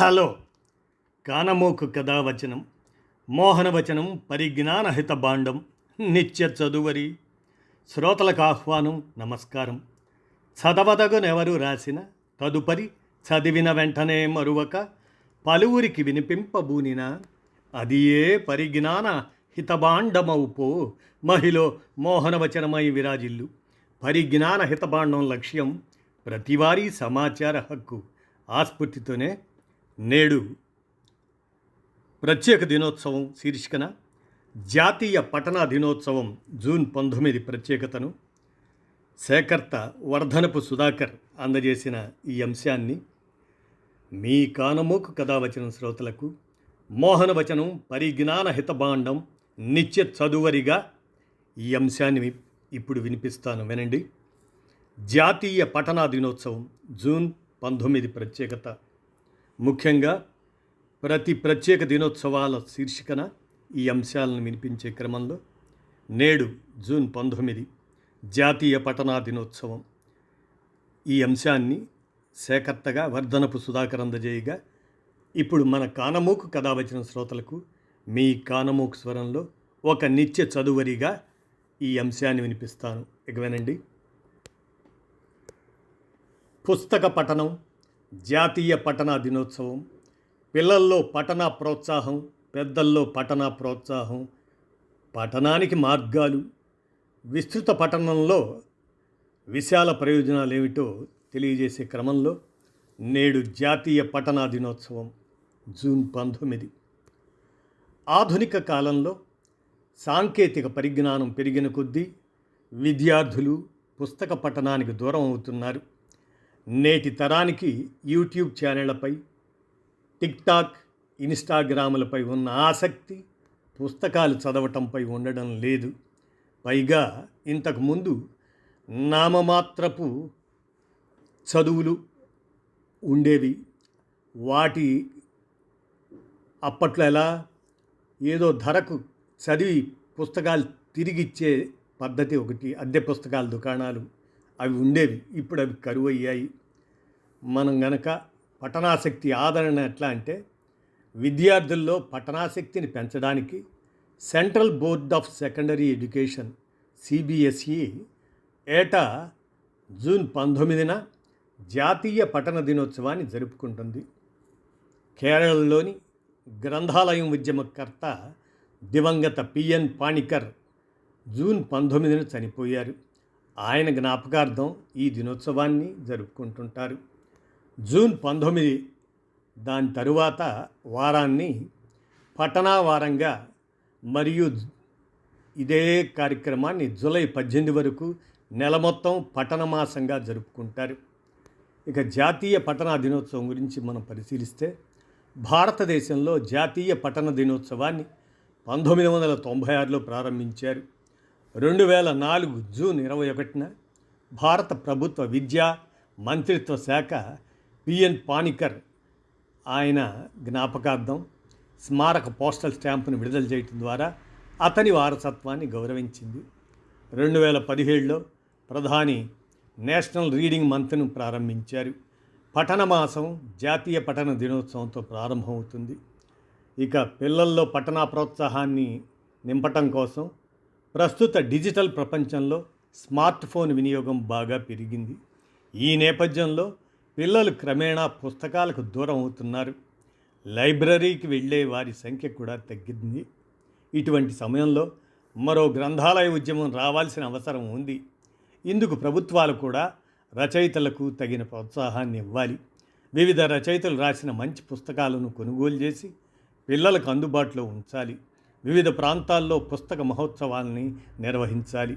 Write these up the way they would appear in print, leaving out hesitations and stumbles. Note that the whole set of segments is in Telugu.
హలో కానమోకు కథావచనం మోహనవచనం పరిజ్ఞానహితభాండం నిత్య చదువరి శ్రోతలకు ఆహ్వానం నమస్కారం. చదవదగునెవరు రాసిన తదుపరి చదివిన వెంటనే మరువక పలువురికి వినిపింపబూనిన అది ఏ పరిజ్ఞాన హితభాండమవుపో మహిళ మోహనవచనమై విరాజిల్లు. పరిజ్ఞాన హితభాండం లక్ష్యం ప్రతివారీ సమాచార హక్కు. ఆస్ఫూర్తితోనే నేడు ప్రత్యేక దినోత్సవం శీర్షికన జాతీయ పఠనా దినోత్సవం జూన్ 19 ప్రత్యేకతను సేకర్త వర్ధనపు సుధాకర్ అందజేసిన ఈ అంశాన్ని మీ కానమోకు కథావచనం శ్రోతలకు మోహనవచనం పరిజ్ఞాన హితభాండం నిత్య చదువరిగా ఈ అంశాన్ని ఇప్పుడు వినిపిస్తాను, వినండి. జాతీయ పఠనా దినోత్సవం జూన్ 19 ప్రత్యేకత. ముఖ్యంగా ప్రతి ప్రత్యేక దినోత్సవాల శీర్షికన ఈ అంశాలను వినిపించే క్రమంలో నేడు జూన్ 19 జాతీయ పఠనా దినోత్సవం. ఈ అంశాన్ని సేకర్తగా వర్ధనపు సుధాకర్ అందజేయగా ఇప్పుడు మన కానమోకు కథావచన శ్రోతలకు మీ కానమోకు స్వరంలో ఒక నిత్య చదువరిగా ఈ అంశాన్ని వినిపిస్తాను. ఇక వినండి. పుస్తక పఠనం జాతీయ పఠనా దినోత్సవం. పిల్లల్లో పఠనా ప్రోత్సాహం, పెద్దల్లో పఠనా ప్రోత్సాహం, పఠనానికి మార్గాలు, విస్తృత పఠనంలో విశాల ప్రయోజనాలు ఏమిటో తెలియజేసే క్రమంలో నేడు జాతీయ పఠనా దినోత్సవం జూన్ 19. ఆధునిక కాలంలో సాంకేతిక పరిజ్ఞానం పెరిగిన కొద్దీ విద్యార్థులు పుస్తక పఠనానికి దూరం అవుతున్నారు. నేటి తరానికి యూట్యూబ్ ఛానళ్లపై, టిక్టాక్, ఇన్స్టాగ్రాములపై ఉన్న ఆసక్తి పుస్తకాలు చదవటంపై ఉండడం లేదు. పైగా ఇంతకుముందు నామమాత్రపు చదువులు ఉండేవి. వాటి అప్పట్లో ఎలా ఏదో ధరకు చదివి పుస్తకాలు తిరిగిచ్చే పద్ధతి ఒకటి, అద్దె పుస్తకాల దుకాణాలు అవి ఉండేవి. ఇప్పుడు అవి కరువయ్యాయి. మనం గనక పఠనాసక్తి ఆదరణ ఎట్లా అంటే విద్యార్థుల్లో పఠనాసక్తిని పెంచడానికి central board of secondary education CBSE ఏటా జూన్ 19న జాతీయ పఠన దినోత్సవాన్ని జరుపుకుంటుంది. కేరళలోని గ్రంథాలయం ఉద్యమకర్త దివంగత PN పాణికర్ జూన్ 19న చనిపోయారు. ఆయన జ్ఞాపకార్థం ఈ దినోత్సవాన్ని జరుపుకుంటుంటారు. జూన్ 19 దాని తరువాత వారాన్ని పఠనా వారంగా మరియు ఇదే కార్యక్రమాన్ని జూలై 18 వరకు నెల మొత్తం పఠన మాసంగా జరుపుకుంటారు. ఇక జాతీయ పఠనా దినోత్సవం గురించి మనం పరిశీలిస్తే భారతదేశంలో జాతీయ పఠన దినోత్సవాన్ని 1996లో ప్రారంభించారు. 2004 జూన్ 21న భారత ప్రభుత్వ విద్యా మంత్రిత్వ శాఖ PN పాణికర్ ఆయన జ్ఞాపకార్థం స్మారక పోస్టల్ స్టాంపును విడుదల చేయడం ద్వారా అతని వారసత్వాన్ని గౌరవించింది. 2017లో ప్రధాని నేషనల్ రీడింగ్ మంత్ను ప్రారంభించారు. పఠన మాసం జాతీయ పఠన దినోత్సవంతో ప్రారంభమవుతుంది. ఇక పిల్లల్లో పఠనా ప్రోత్సాహాన్ని నింపటం కోసం ప్రస్తుత డిజిటల్ ప్రపంచంలో స్మార్ట్ ఫోన్ వినియోగం బాగా పెరిగింది. ఈ నేపథ్యంలో పిల్లలు క్రమేణా పుస్తకాలకు దూరం అవుతున్నారు. లైబ్రరీకి వెళ్ళే వారి సంఖ్య కూడా తగ్గింది. ఇటువంటి సమయంలో మరో గ్రంథాలయ ఉద్యమం రావాల్సిన అవసరం ఉంది. ఇందుకు ప్రభుత్వాలు కూడా రచయితలకు తగిన ప్రోత్సాహాన్ని ఇవ్వాలి. వివిధ రచయితలు రాసిన మంచి పుస్తకాలను కొనుగోలు చేసి పిల్లలకు అందుబాటులో ఉంచాలి. వివిధ ప్రాంతాల్లో పుస్తక మహోత్సవాలని నిర్వహించాలి.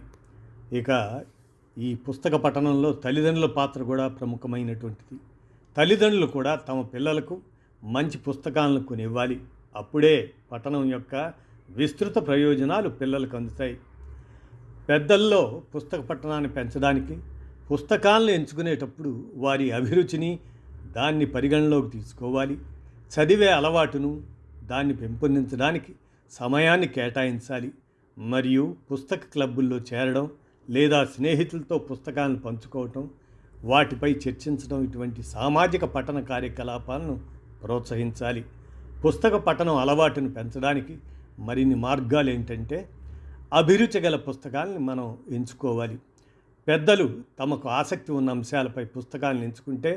ఇక ఈ పుస్తక పఠనంలో తల్లిదండ్రుల పాత్ర కూడా ప్రముఖమైనటువంటిది. తల్లిదండ్రులు కూడా తమ పిల్లలకు మంచి పుస్తకాలను కొనివ్వాలి. అప్పుడే పఠనం యొక్క విస్తృత ప్రయోజనాలు పిల్లలకు అందుతాయి. పెద్దల్లో పుస్తక పఠనాన్ని పెంచడానికి పుస్తకాలను ఎంచుకునేటప్పుడు వారి అభిరుచిని దాన్ని పరిగణలోకి తీసుకోవాలి. చదివే అలవాటును దాన్ని పెంపొందించడానికి సమయాన్ని కేటాయించాలి. మరియు పుస్తక క్లబ్బుల్లో చేరడం లేదా స్నేహితులతో పుస్తకాలను పంచుకోవటం, వాటిపై చర్చించడం ఇటువంటి సామాజిక పఠన కార్యకలాపాలను ప్రోత్సహించాలి. పుస్తక పఠనం అలవాటును పెంచడానికి మరిన్ని మార్గాలు ఏంటంటే, అభిరుచి గల పుస్తకాలను మనం ఎంచుకోవాలి. పెద్దలు తమకు ఆసక్తి ఉన్న అంశాలపై పుస్తకాలను ఎంచుకుంటే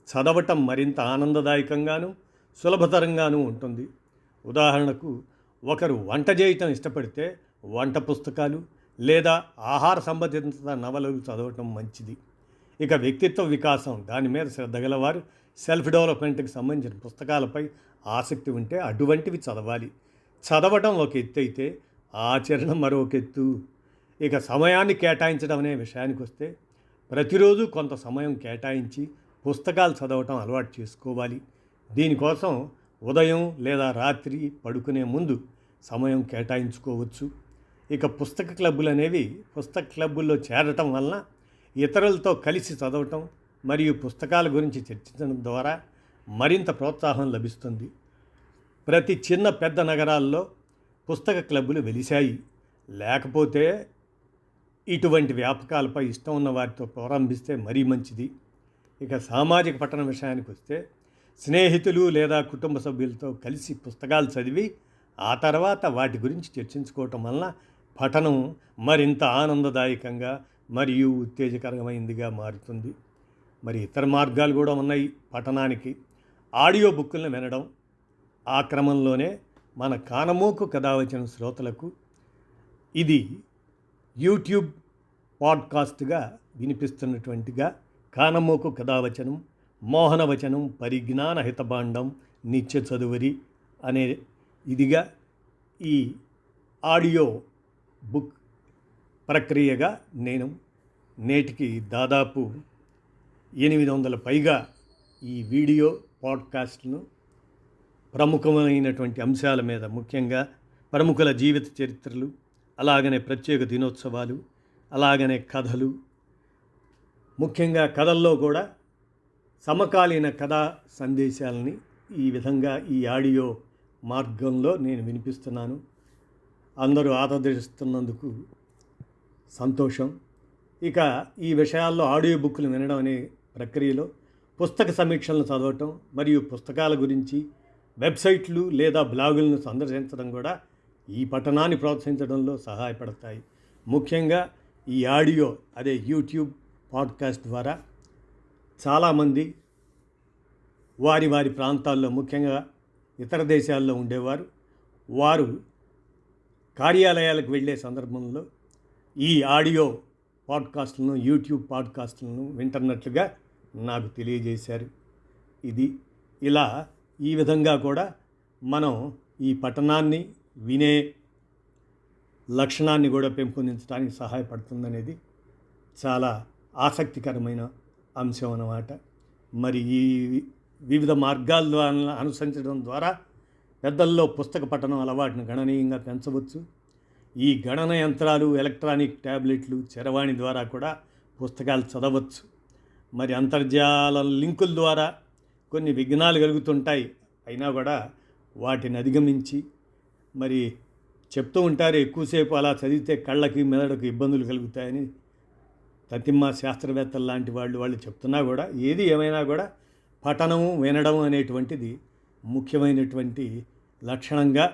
చదవటం మరింత ఆనందదాయకంగాను సులభతరంగానూ ఉంటుంది. ఉదాహరణకు, ఒకరు వంట చేయటం ఇష్టపడితే వంట పుస్తకాలు లేదా ఆహార సంబంధిత నవలలు చదవటం మంచిది. ఇక వ్యక్తిత్వ వికాసం, దాని మీద శ్రద్ధ గలవారు సెల్ఫ్ డెవలప్మెంట్కి సంబంధించిన పుస్తకాలపై ఆసక్తి ఉంటే అటువంటివి చదవాలి. చదవటం ఒక ఎత్తు అయితే ఆచరణ మరొక ఎత్తు. ఇక సమయాన్ని కేటాయించడం అనే విషయానికి వస్తే, ప్రతిరోజు కొంత సమయం కేటాయించి పుస్తకాలు చదవటం అలవాటు చేసుకోవాలి. దీనికోసం ఉదయం లేదా రాత్రి పడుకునే ముందు సమయం కేటాయించుకోవచ్చు. ఇక పుస్తక క్లబ్బులు అనేవి, పుస్తక క్లబ్బుల్లో చేరటం వలన ఇతరులతో కలిసి చదవటం మరియు పుస్తకాల గురించి చర్చించడం ద్వారా మరింత ప్రోత్సాహం లభిస్తుంది. ప్రతి చిన్న పెద్ద నగరాల్లో పుస్తక క్లబ్బులు వెలిశాయి. లేకపోతే ఇటువంటి వ్యాపకాలపై ఇష్టం ఉన్న వారితో ప్రారంభిస్తే మరీ మంచిది. ఇక సామాజిక పఠన విషయానికి వస్తే, స్నేహితులు లేదా కుటుంబ సభ్యులతో కలిసి పుస్తకాలు చదివి ఆ తర్వాత వాటి గురించి చర్చించుకోవటం వలన పఠనం మరింత ఆనందదాయకంగా మరియు ఉత్తేజకరమైనదిగా మారుతుంది. మరి ఇతర మార్గాలు కూడా ఉన్నాయి పఠనానికి. ఆడియో బుక్కులను వినడం. ఆ క్రమంలోనే మన కానమోకు కథావచనం శ్రోతలకు ఇది యూట్యూబ్ పాడ్కాస్ట్గా వినిపిస్తున్నటువంటిగా కానమోకు కథావచనం, మోహనవచనం, పరిజ్ఞాన హితభాండం, నిత్య చదువరి అనే ఇదిగా ఈ ఆడియో బుక్ ప్రక్రియగా నేను నేటికి దాదాపు 800 పైగా ఈ వీడియో పాడ్కాస్ట్ను ప్రముఖమైనటువంటి అంశాల మీద, ముఖ్యంగా ప్రముఖుల జీవిత చరిత్రలు, అలాగనే ప్రత్యేక దినోత్సవాలు, అలాగనే కథలు, ముఖ్యంగా కథల్లో కూడా సమకాలీన కథా సందేశాలని ఈ విధంగా ఈ ఆడియో మార్గంలో నేను వినిపిస్తున్నాను. అందరూ ఆదరిస్తున్నందుకు సంతోషం. ఇక ఈ విషయాల్లో ఆడియో బుక్లు వినడం అనే ప్రక్రియలో పుస్తక సమీక్షలను చదవటం మరియు పుస్తకాల గురించి వెబ్సైట్లు లేదా బ్లాగులను సందర్శించడం కూడా ఈ పఠనాన్ని ప్రోత్సహించడంలో సహాయపడతాయి. ముఖ్యంగా ఈ ఆడియో, అదే యూట్యూబ్ పాడ్కాస్ట్ ద్వారా చాలామంది వారి వారి ప్రాంతాల్లో, ముఖ్యంగా ఇతర దేశాల్లో ఉండేవారు, వారు కార్యాలయాలకు వెళ్ళే సందర్భంలో ఈ ఆడియో పాడ్కాస్ట్లను, యూట్యూబ్ పాడ్కాస్ట్లను వింటున్నట్లుగా నాకు తెలియజేశారు. ఇది ఇలా ఈ విధంగా కూడా మనం ఈ పఠనాన్ని వినే లక్షణాన్ని కూడా పెంపొందించడానికి సహాయపడుతుందనేది చాలా ఆసక్తికరమైన అంశం అన్నమాట. మరి ఈ వివిధ మార్గాల ద్వారా అనుసరించడం ద్వారా పెద్దల్లో పుస్తక పఠనం అలవాటును గణనీయంగా పెంచవచ్చు. ఈ గణన యంత్రాలు, ఎలక్ట్రానిక్ ట్యాబ్లెట్లు, చరవాణి ద్వారా కూడా పుస్తకాలు చదవచ్చు. మరి అంతర్జాల లింకుల ద్వారా కొన్ని విఘ్నాలు కలుగుతుంటాయి. అయినా కూడా వాటిని అధిగమించి, మరి చెప్తూ ఉంటారు ఎక్కువసేపు అలా చదివితే కళ్ళకి మెదడుకు ఇబ్బందులు కలుగుతాయని. తతిమ్మ శాస్త్రవేత్తలు లాంటి వాళ్ళు చెప్తున్నా కూడా, ఏది ఏమైనా కూడా పఠనం, వినడం అనేటువంటిది ముఖ్యమైనటువంటి లక్షణంగా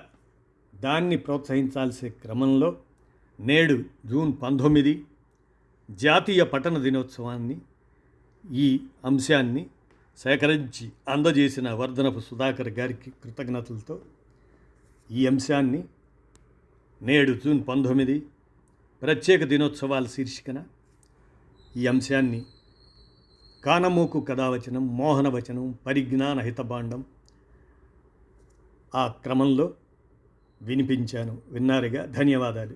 దాన్ని ప్రోత్సహించాల్సిన క్రమంలో నేడు జూన్ 19 జాతీయ పఠన దినోత్సవాన్ని, ఈ అంశాన్ని సేకరించి అందజేసిన వర్ధనపు సుధాకర్ గారికి కృతజ్ఞతలతో ఈ అంశాన్ని నేడు జూన్ 19 ప్రత్యేక దినోత్సవాల శీర్షికన ఈ అంశాన్ని కానమోకు కథావచనం, మోహనవచనం, పరిజ్ఞాన హితభాండం ఆ క్రమంలో వినిపించాను. విన్నారుగా. ధన్యవాదాలు.